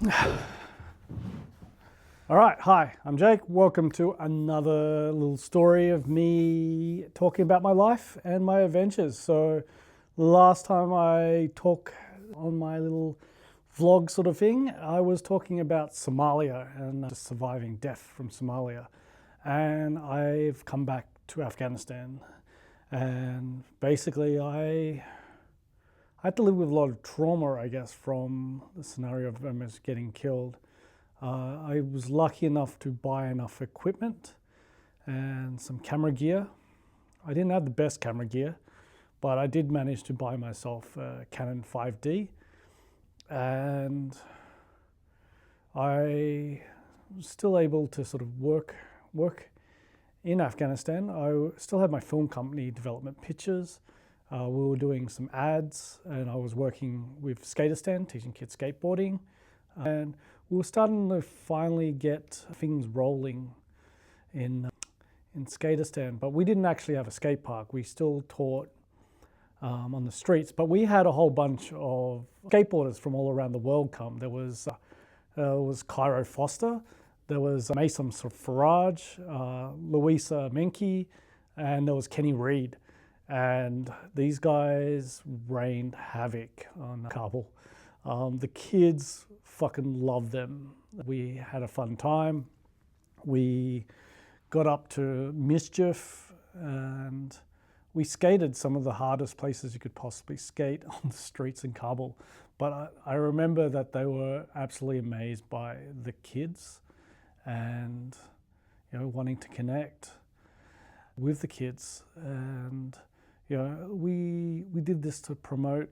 All right, hi, I'm Jake. Welcome to another little story of me talking about my life and my adventures. So, last time I talked on my little vlog sort of thing, I was talking about Somalia and just surviving death from Somalia. And I've come back to Afghanistan. And basically, I had to live with a lot of trauma, I guess, from the scenario of almost getting killed. I was lucky enough to buy enough equipment and some camera gear. I didn't have the best camera gear, but I did manage to buy myself a Canon 5D, and I was still able to sort of work in Afghanistan. I still had my film company, Development Pictures. We were doing some ads, and I was working with Skaterstan, teaching kids skateboarding. And we were starting to finally get things rolling in Skaterstan, but we didn't actually have a skate park. We still taught on the streets, but we had a whole bunch of skateboarders from all around the world come. There was Cairo Foster, there was Mason Faraj, Louisa Menke, and there was Kenny Reed. And these guys rained havoc on Kabul. The kids fucking loved them. We had a fun time. We got up to Mischief and we skated some of the hardest places you could possibly skate on the streets in Kabul. But I remember that they were absolutely amazed by the kids and, you know, wanting to connect with the kids. And, you know, we did this to promote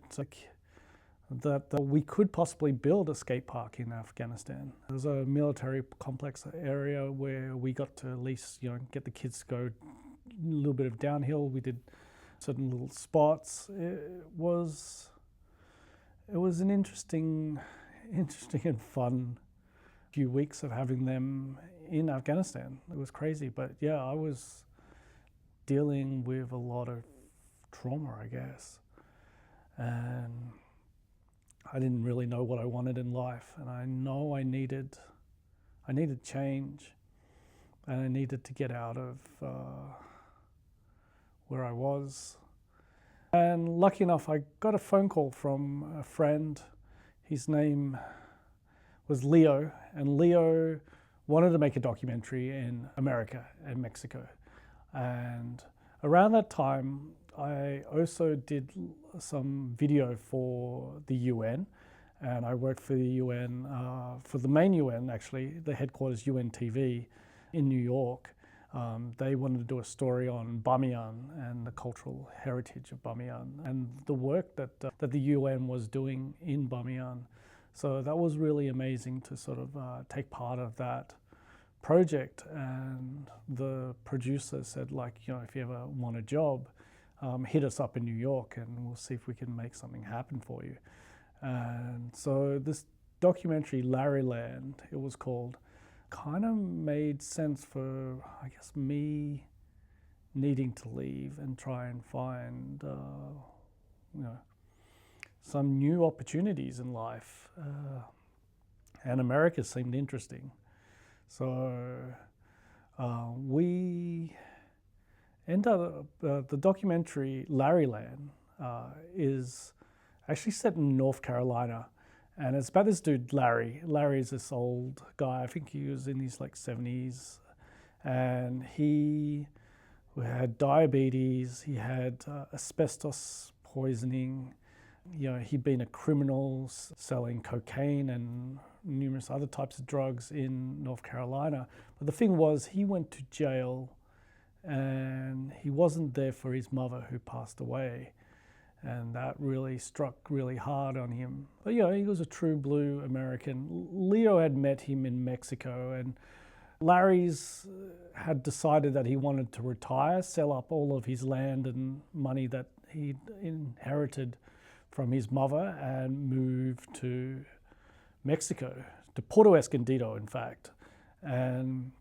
that we could possibly build a skate park in Afghanistan. There was a military complex area where we got to at least, you know, get the kids to go a little bit of downhill. We did certain little spots. It was an interesting and fun few weeks of having them in Afghanistan. It was crazy, but yeah, I was dealing with a lot of trauma, I guess, and I didn't really know what I wanted in life, and I know I needed change, and I needed to get out of where I was. And lucky enough, I got a phone call from a friend. His name was Leo, and Leo wanted to make a documentary in America and Mexico. And around that time, I also did some video for the UN, and I worked for the UN, for the main UN actually, the headquarters UNTV in New York. They wanted to do a story on Bamiyan and the cultural heritage of Bamiyan and the work that the UN was doing in Bamiyan. So that was really amazing to sort of take part of that project. And the producer said, like, you know, if you ever want a job, hit us up in New York and we'll see if we can make something happen for you. And so this documentary, Larryland, it was called, kind of made sense for, I guess, me needing to leave and try and find, you know, some new opportunities in life. And America seemed interesting. So we ended up, the documentary Larryland is actually set in North Carolina. And it's about this dude, Larry. Larry is this old guy. I think he was in his like 70s. And he had diabetes. He had asbestos poisoning. You know, he'd been a criminal selling cocaine and numerous other types of drugs in North Carolina. But the thing was, he went to jail and he wasn't there for his mother who passed away. And that really struck really hard on him. But, you know, he was a true blue American. Leo had met him in Mexico, and Larry's had decided that he wanted to retire, sell up all of his land and money that he'd inherited from his mother and move to Mexico, to Puerto Escondido, in fact. And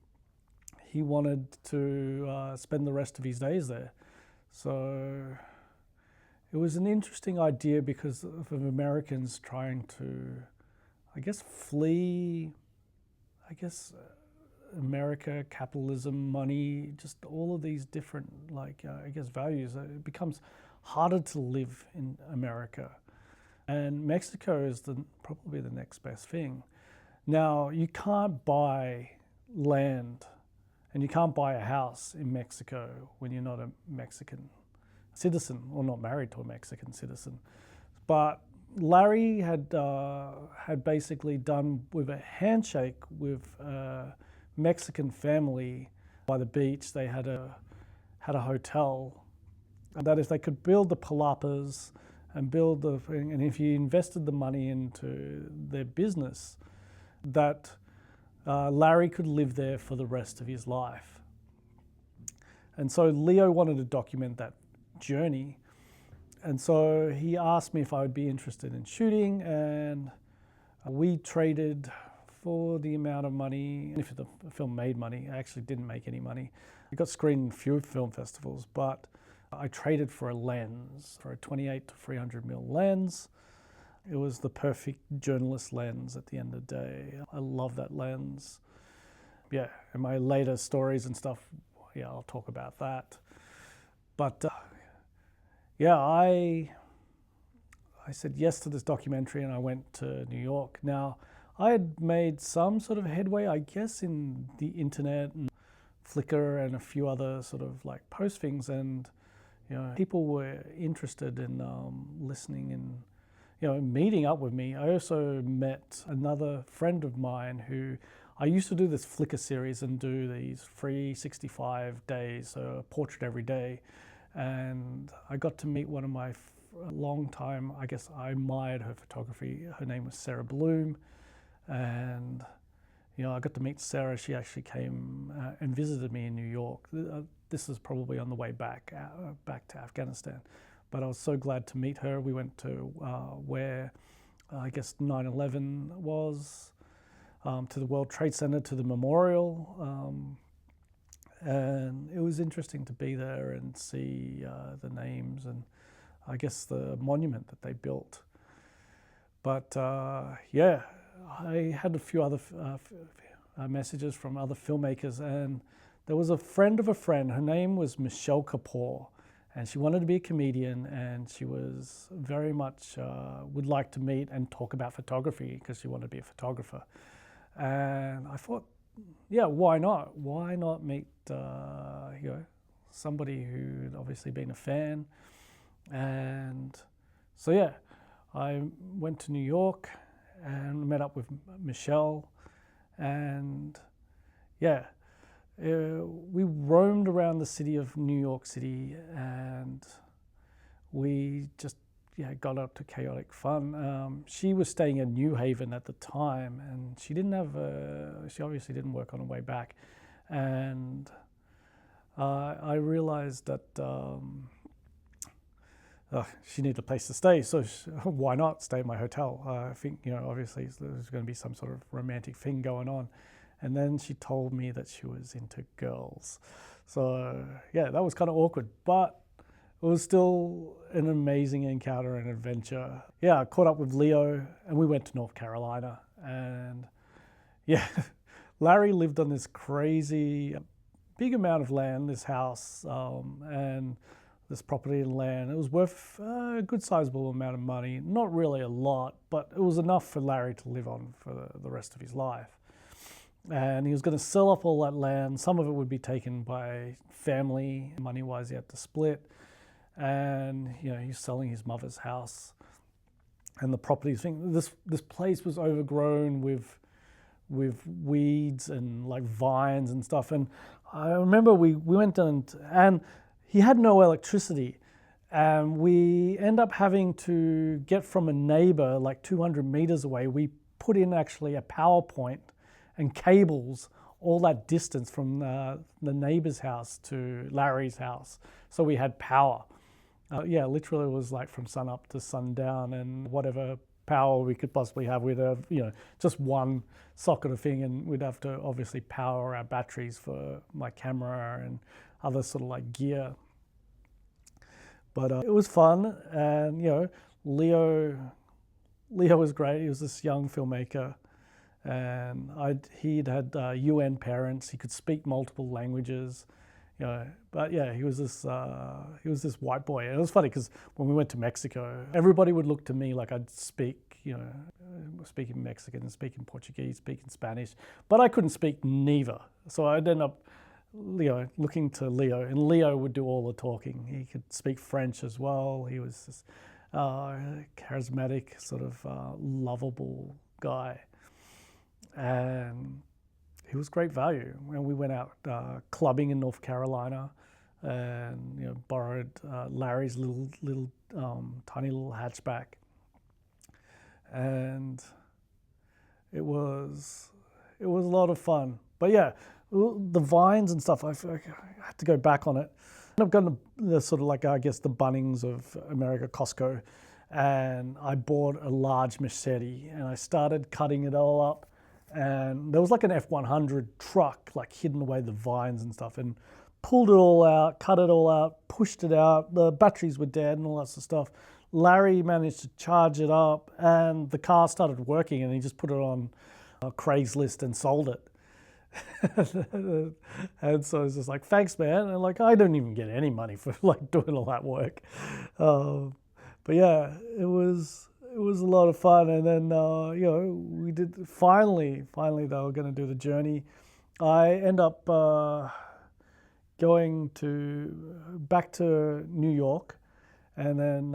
he wanted to spend the rest of his days there. So it was an interesting idea because of Americans trying to I guess, flee, I guess, America, capitalism, money, just all of these different, I guess, values. It becomes harder to live in America. And Mexico is probably the next best thing. Now, you can't buy land and you can't buy a house in Mexico when you're not a Mexican citizen or not married to a Mexican citizen. But Larry had basically done with a handshake with a Mexican family by the beach. They had a hotel, and that if they could build the palapas and build the thing, and if you invested the money into their business, that Larry could live there for the rest of his life. And so Leo wanted to document that journey. And so he asked me if I would be interested in shooting, and we traded for the amount of money. If the film made money, I actually didn't make any money. It got screened in a few film festivals, but I traded for a lens, for a 28 to 300mm lens. It was the perfect journalist lens at the end of the day. I love that lens. Yeah, and my later stories and stuff, yeah, I'll talk about that. But yeah, I said yes to this documentary and I went to New York. Now, I had made some sort of headway, I guess, in the internet and Flickr and a few other sort of like postings, and people were interested in listening and meeting up with me. I also met another friend of mine who I used to do this Flickr series and do these 365 days, so a portrait every day. And I got to meet one of my long time, I guess I admired her photography. Her name was Sarah Bloom. And, I got to meet Sarah. She actually came and visited me in New York. This is probably on the way back to Afghanistan. But I was so glad to meet her. We went to where I guess 9/11 was, to the World Trade Center, to the memorial. And it was interesting to be there and see the names and I guess the monument that they built. But yeah, I had a few other messages from other filmmakers, and there was a friend of a friend. Her name was Michelle Kapoor, and she wanted to be a comedian, and she was very much would like to meet and talk about photography because she wanted to be a photographer. And I thought, yeah, why not? Why not meet somebody who'd obviously been a fan? And so yeah, I went to New York and met up with Michelle, and yeah, we roamed around the city of New York City, and we just got up to chaotic fun. She was staying in New Haven at the time, and she obviously didn't work on her way back, and I realized that she needed a place to stay, so why not stay at my hotel? I think, obviously there's going to be some sort of romantic thing going on. And then she told me that she was into girls. So yeah, that was kind of awkward, but it was still an amazing encounter and adventure. Yeah, I caught up with Leo and we went to North Carolina. And yeah, Larry lived on this crazy big amount of land, this house, and this property and land. It was worth a good sizable amount of money. Not really a lot, but it was enough for Larry to live on for the rest of his life. And he was going to sell off all that land. Some of it would be taken by family. Money-wise, he had to split. And, he's selling his mother's house. And the property thing, this place was overgrown with weeds and like vines and stuff. And I remember we went down and he had no electricity. And we end up having to get from a neighbor like 200 meters away. We put in actually a power point and cables all that distance from the neighbor's house to Larry's house. So we had power. Literally it was like from sun up to sundown, and whatever power we could possibly have, we'd have, just one socket of thing, and we'd have to obviously power our batteries for my camera and other sort of like gear. But it was fun, and Leo Leo was great. He was this young filmmaker, and he'd had UN parents. He could speak multiple languages, you know. But yeah, he was this white boy. And it was funny because when we went to Mexico, everybody would look to me like I'd speak, you know, speaking Mexican, speaking Portuguese, speaking Spanish, but I couldn't speak neither. So I'd end up, you know, looking to Leo, and Leo would do all the talking. He could speak French as well. He was this charismatic, sort of lovable guy, and he was great value. When we went out clubbing in North Carolina, and you know, borrowed Larry's little tiny little hatchback, and it was a lot of fun. But yeah, the vines and stuff, I had to go back on it. I've gone to the sort of like, I guess, the Bunnings of America, Costco, and I bought a large machete and I started cutting it all up. And there was like an F-100 truck like hidden away the vines and stuff, and pulled it all out, cut it all out, pushed it out. The batteries were dead and all that sort of stuff. Larry managed to charge it up and the car started working, and he just put it on Craigslist and sold it. And so it's just like, thanks, man. And like, I don't even get any money for like doing all that work. But yeah, it was a lot of fun. And then, you know, we did finally they were going to do the journey. I end up going back to New York, and then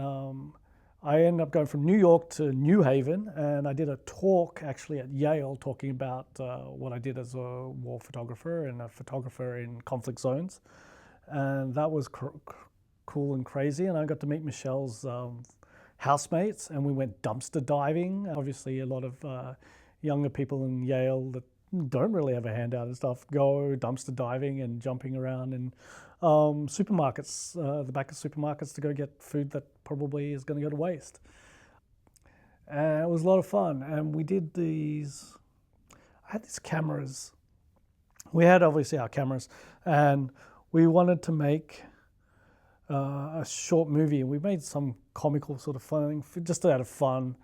I ended up going from New York to New Haven, and I did a talk actually at Yale talking about what I did as a war photographer and a photographer in conflict zones. And that was cool and crazy. And I got to meet Michelle's housemates, and we went dumpster diving. Obviously, a lot of younger people in Yale that don't really have a handout and stuff go dumpster diving and jumping around in supermarkets, the back of supermarkets, to go get food that probably is going to go to waste. And it was a lot of fun. And we did I had these cameras. We had obviously our cameras, and we wanted to make a short movie, and we made some comical sort of thing just out of fun.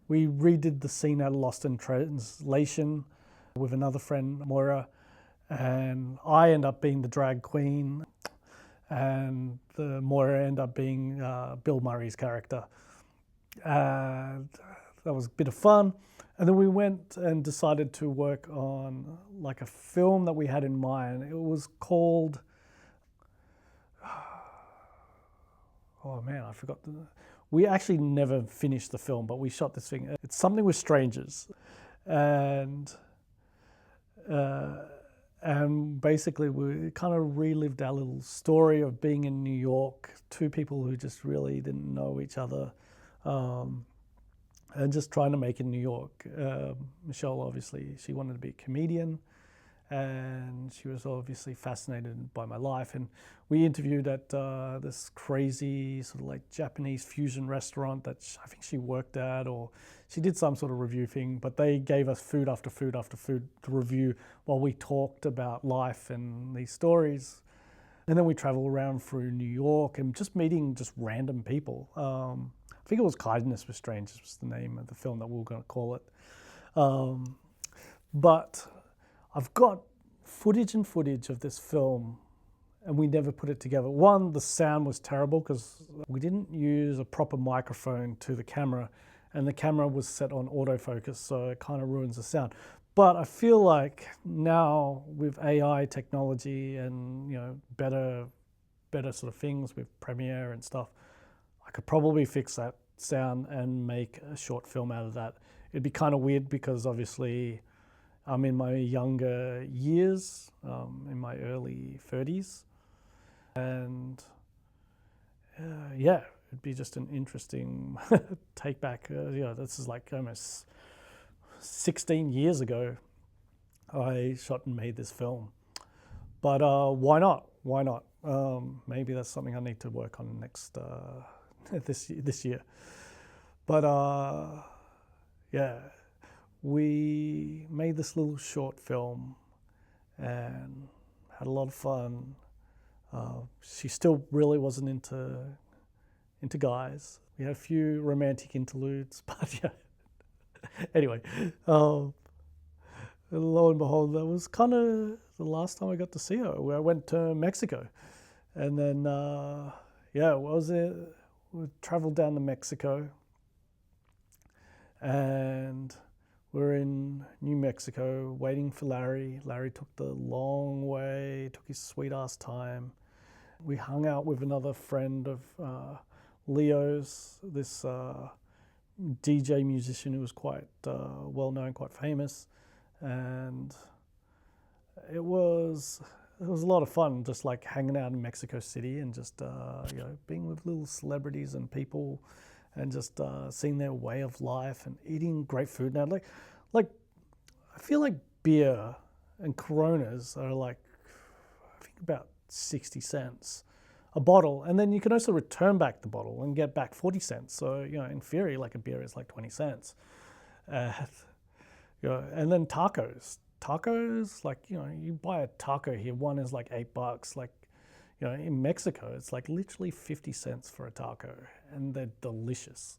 We redid the scene out of Lost in Translation with another friend, Moira, and I end up being the drag queen, and the Moira end up being Bill Murray's character. And that was a bit of fun. And then we went and decided to work on like a film that we had in mind. It was called, oh man, I forgot. We actually never finished the film, but we shot this thing. It's something with strangers. And basically we kind of relived our little story of being in New York, two people who just really didn't know each other, and just trying to make it in New York. Michelle, obviously, she wanted to be a comedian, and she was obviously fascinated by my life. And we interviewed at this crazy sort of like Japanese fusion restaurant that I think she worked at, or she did some sort of review thing, but they gave us food after food after food to review while we talked about life and these stories. And then we traveled around through New York and just meeting just random people. I think it was Kindness with Strangers was the name of the film that we were going to call it. But I've got footage of this film, and we never put it together. One, the sound was terrible because we didn't use a proper microphone to the camera, and the camera was set on autofocus, so it kind of ruins the sound. But I feel like now with AI technology and, you know, better sort of things with Premiere and stuff, I could probably fix that sound and make a short film out of that. It'd be kind of weird because obviously I'm in my younger years, in my early 30s, and yeah, it'd be just an interesting take back. This is like almost 16 years ago I shot and made this film. But why not? Why not? Maybe that's something I need to work on next this year. But yeah, we made this little short film and had a lot of fun. She still really wasn't into into guys. We had a few romantic interludes, but yeah. Anyway, lo and behold, that was kind of the last time I got to see her. Where I went to Mexico, and then we traveled down to Mexico, and we're in New Mexico waiting for Larry. Larry took the long way, took his sweet ass time. We hung out with another friend of Leo's, this DJ musician who was quite well known, quite famous, and it was a lot of fun, just like hanging out in Mexico City and just being with little celebrities and people, and just seeing their way of life and eating great food. Now, like I feel like beer and Coronas are like, I think about 60 cents a bottle, and then you can also return back the bottle and get back 40 cents. So, in theory, like a beer is like 20 cents. And then tacos. Tacos, like, you buy a taco here, one is like $8. Like, in Mexico, it's like literally 50 cents for a taco, and they're delicious.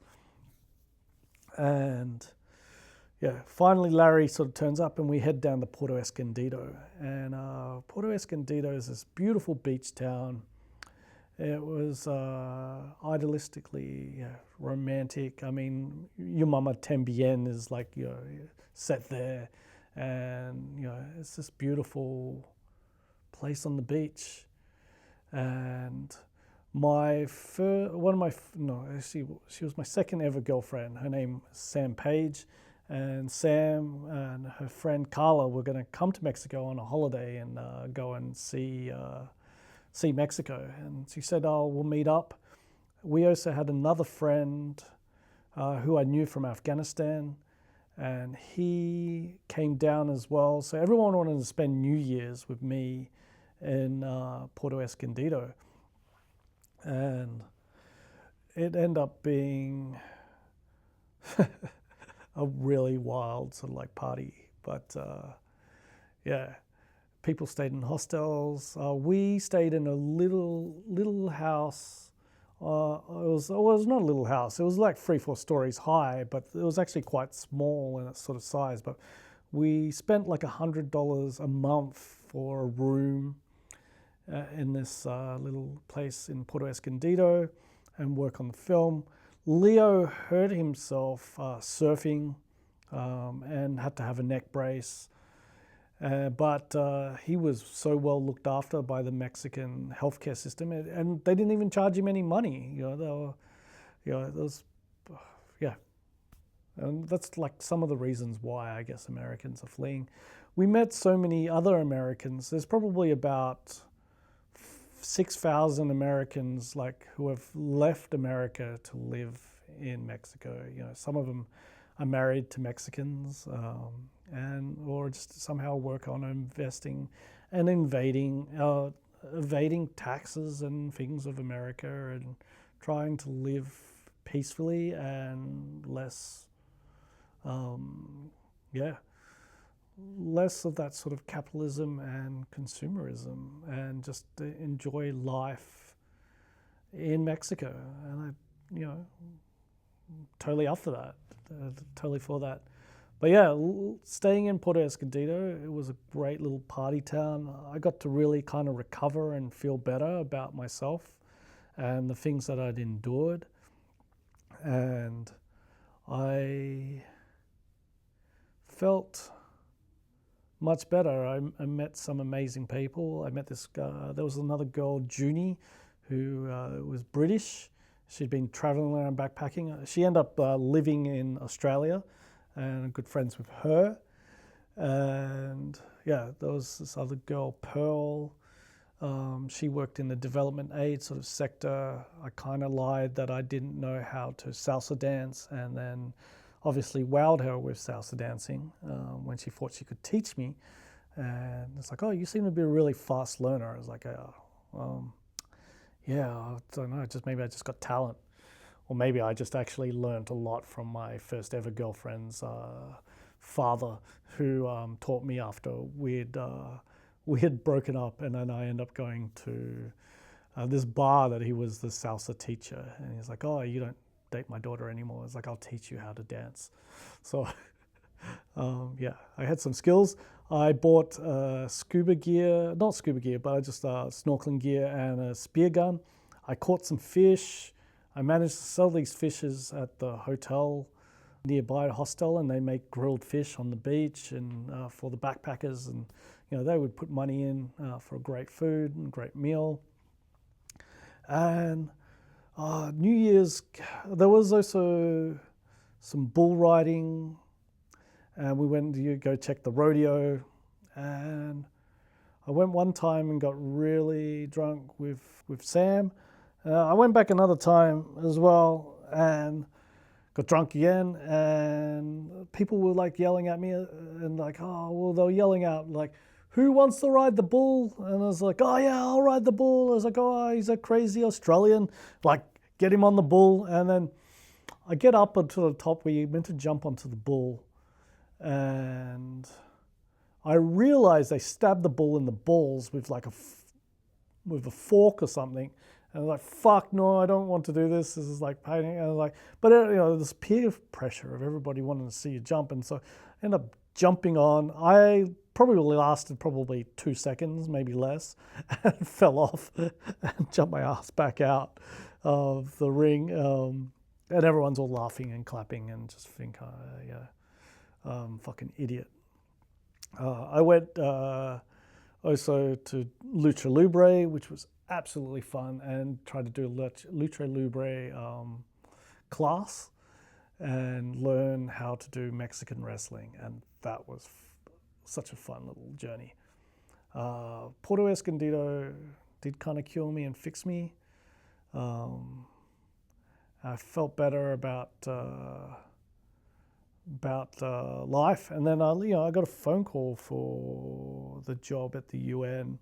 And finally Larry sort of turns up and we head down to Puerto Escondido. And Puerto Escondido is this beautiful beach town. It was idealistically romantic. I mean, Your Mama Tambien is like, set there. And, it's this beautiful place on the beach. And she was my second ever girlfriend. Her name is Sam Page. And Sam and her friend Carla were going to come to Mexico on a holiday and go and see Mexico. And she said, we'll meet up. We also had another friend who I knew from Afghanistan, and he came down as well. So everyone wanted to spend New Year's with me in Puerto Escondido. And it ended up being a really wild sort of like party. But people stayed in hostels. We stayed in a little house. It was not a little house. It was like 3-4 stories high, but it was actually quite small in its sort of size. But we spent like $100 a month for a room in this little place in Puerto Escondido and work on the film. Leo hurt himself surfing and had to have a neck brace. But he was so well looked after by the Mexican healthcare system, and they didn't even charge him any money. And that's like some of the reasons why I guess Americans are fleeing. We met so many other Americans. There's probably about 6,000 Americans who have left America to live in Mexico. Some of them are married to Mexicans, or just somehow work on investing and evading taxes and things of America, and trying to live peacefully and less of that sort of capitalism and consumerism, and just enjoy life in Mexico. And totally up for that, totally for that. But staying in Puerto Escondido, it was a great little party town. I got to really kind of recover and feel better about myself and the things that I'd endured. And I felt much better. I met some amazing people. I met this guy. There was another girl, Junie, who was British. She'd been traveling around backpacking. She ended up living in Australia, and I'm good friends with her. And there was this other girl, Pearl. She worked in the development aid sort of sector. I kind of lied that I didn't know how to salsa dance, and then obviously wowed her with salsa dancing when she thought she could teach me. And it's like, you seem to be a really fast learner. I was like, I don't know, maybe I just got talent. Or maybe I just actually learned a lot from my first ever girlfriend's father, who taught me after we had broken up, and then I ended up going to this bar that he was the salsa teacher, and he's like, "Oh, you don't date my daughter anymore." It's like, "I'll teach you how to dance." So yeah, I had some skills. I bought scuba gear, not scuba gear, but I just snorkeling gear and a spear gun. I caught some fish. I managed to sell these fishes at the hotel nearby the hostel, and they make grilled fish on the beach and for the backpackers, and they would put money in for great food and great meal. And New Year's, there was also some bull riding, and we went to go check the rodeo. And I went one time and got really drunk with Sam. I went back another time as well and got drunk again, and people were like yelling at me and like, oh, well, they were yelling out like, who wants to ride the bull? And I was like, oh yeah, I'll ride the bull. I was like, oh, he's a crazy Australian. Like, get him on the bull. And then I get up onto the top where you're meant to jump onto the bull. And I realized they stabbed the bull in the balls with like with a fork or something. And I was like, fuck, no, I don't want to do this. This is like painting. And I was like, but this peer pressure of everybody wanting to see you jump. And so I ended up jumping on. I probably lasted 2 seconds, maybe less, and fell off and jumped my ass back out of the ring. And everyone's all laughing and clapping and just think, fucking idiot. I went also to Lucha Libre, which was absolutely fun, and tried to do a Lucha Libre class and learn how to do Mexican wrestling, and that was such a fun little journey. Puerto Escondido did kind of cure me and fix me. I felt better about life, and then I got a phone call for the job at the UN,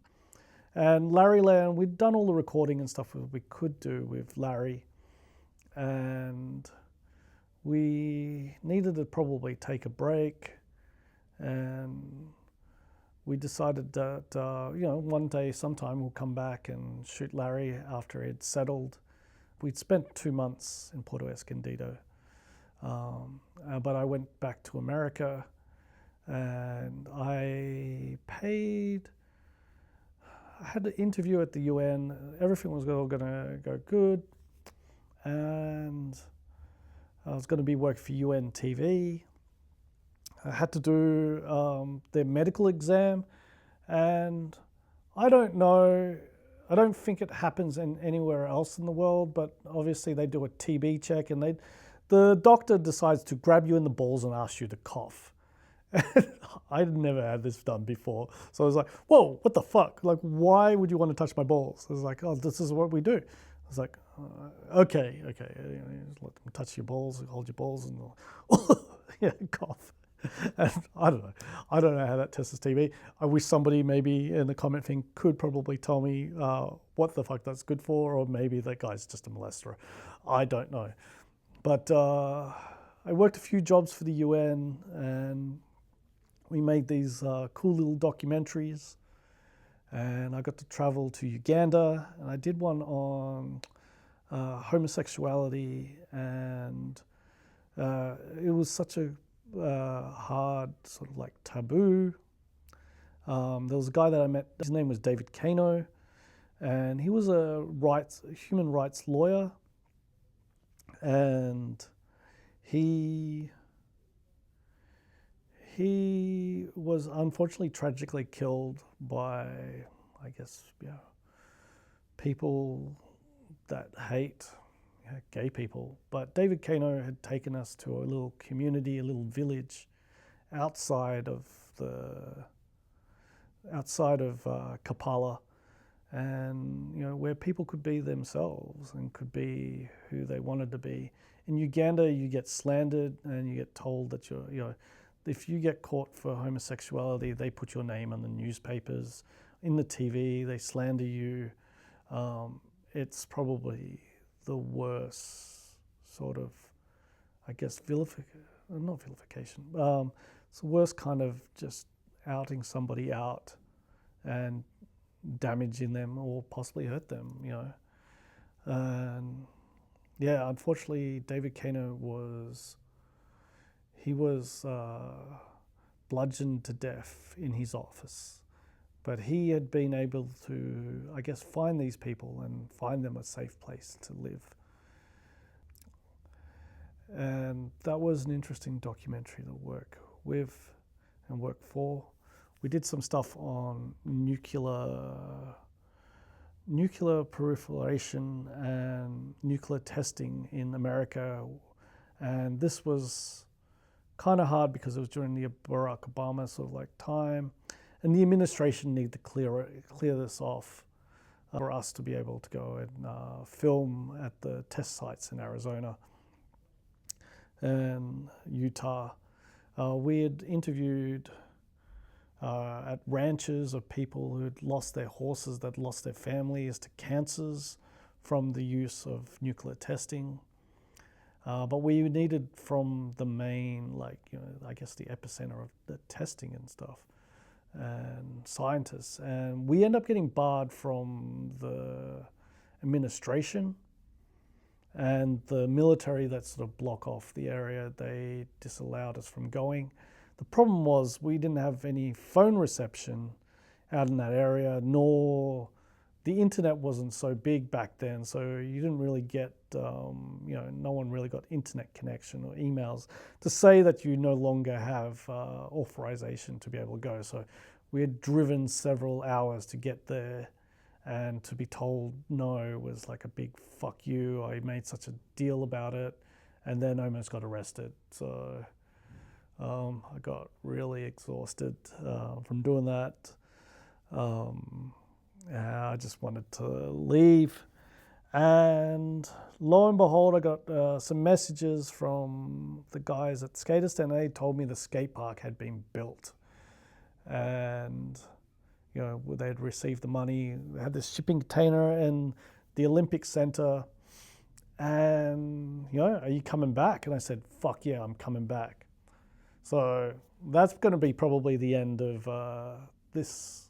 and Larry Land. We'd done all the recording and stuff we could do with Larry, and we needed to probably take a break, and we decided that one day sometime we'll come back and shoot Larry after he'd settled. We'd spent 2 months in Puerto Escondido. But I went back to America, and I had an interview at the UN. Everything was all going to go good, and I was going to be working for UN TV. I had to do their medical exam, and I don't think it happens anywhere else in the world, but obviously they do a TB check, and the doctor decides to grab you in the balls and ask you to cough. I'd never had this done before. So I was like, whoa, what the fuck? Like, why would you want to touch my balls? I was like, oh, this is what we do. I was like, okay. Just let them touch your balls, hold your balls, and cough. And I don't know how that tests as TB. I wish somebody maybe in the comment thing could probably tell me what the fuck that's good for, or maybe that guy's just a molester. I don't know. But I worked a few jobs for the UN, and we made these cool little documentaries. And I got to travel to Uganda, and I did one on homosexuality, and it was such a hard sort of like taboo. There was a guy that I met, his name was David Kano, and he was a human rights lawyer, and he was unfortunately tragically killed by, I guess, people that hate gay people. But David Kano had taken us to a little community, a little village outside of Kampala, and where people could be themselves and could be who they wanted to be. In Uganda, you get slandered and you get told that if you get caught for homosexuality, they put your name on the newspapers, in the TV, they slander you. It's probably the worst sort of, I guess, not vilification. It's the worst kind of just outing somebody out and damage in them or possibly hurt them, And yeah, unfortunately, David Kaner was bludgeoned to death in his office. But he had been able to, I guess, find these people and find them a safe place to live. And that was an interesting documentary to work with and work for. We did some stuff on nuclear proliferation and nuclear testing in America. And this was kind of hard because it was during the Barack Obama sort of like time. And the administration needed to clear this off for us to be able to go and film at the test sites in Arizona and Utah. We had interviewed at ranches of people who had lost their horses, that lost their families to cancers from the use of nuclear testing. But we needed from the main, I guess the epicenter of the testing and stuff, and scientists. And we end up getting barred from the administration and the military that sort of block off the area. They disallowed us from going. The problem was we didn't have any phone reception out in that area, nor the internet wasn't so big back then, so you didn't really get, no one really got internet connection or emails to say that you no longer have authorization to be able to go. So we had driven several hours to get there, and to be told no was like a big fuck you. I made such a deal about it, and then almost got arrested. So I got really exhausted from doing that. I just wanted to leave, and lo and behold, I got some messages from the guys at Skaterstan. They told me the skate park had been built, and they'd received the money. They had this shipping container in the Olympic Center, and are you coming back? And I said, fuck yeah, I'm coming back. So that's going to be probably the end of this